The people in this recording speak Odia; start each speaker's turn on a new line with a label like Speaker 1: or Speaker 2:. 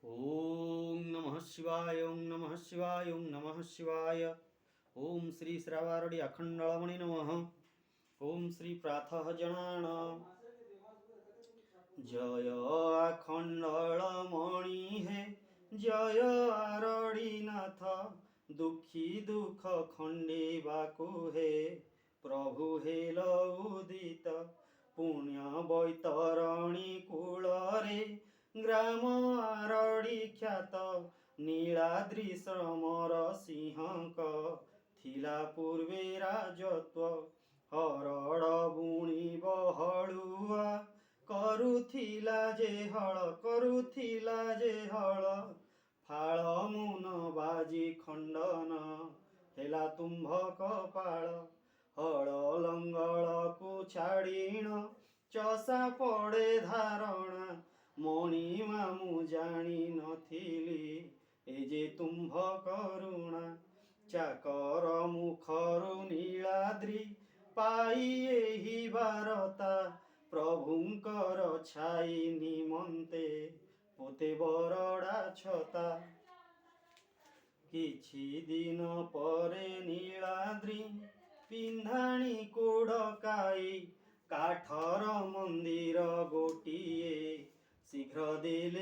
Speaker 1: ओम नमः शिवाय ओम नमः शिवाय ओम नमः शिवाय। ओम श्री श्रावारडी अखंडमणि नमः। ओम श्री प्रातः जनान जय अखंडमणि हे जय आरडीनाथ दुखी दुख खंडे बाकु हे प्रभु हेल उदित पुण्य बैतरणी कूलरे ग्राम आरडी ख्यात नीलाद्रि श्रमर सिंहक थिला पूर्वे राजत्व हरड़ बुणी बहलुआ କରୁଥିଲା ଯେ ହଳ ଫାଳ ମୁନ ବାଜି ଖଣ୍ଡନ ହେଲା ତୁମ୍ଭ କପାଳ ହଳ ଲଙ୍ଗଳକୁ ଛାଡ଼ିଣ ଚଷା ପଡ଼େ ଧାରଣା ମଣିମା ମୁଁ ଜାଣି ନଥିଲି ଏ ଯେ ତୁମ୍ଭ କରୁଣା ଚାକର ମୁଖରୁ ନୀଳାଦ୍ରି ପାଇ ଏହି ବାରତା ପ୍ରଭୁଙ୍କର ଛାଇ ନିମନ୍ତେ ପୋତେ ବରଡ଼ା ଛତା କିଛି ଦିନ ପରେ ନୀଳାଦ୍ରି ପିନ୍ଧାଣୀକୁ ଡକାଇ କାଠର ମନ୍ଦିର ଗୋଟିଏ ଶୀଘ୍ର ଦେଲେ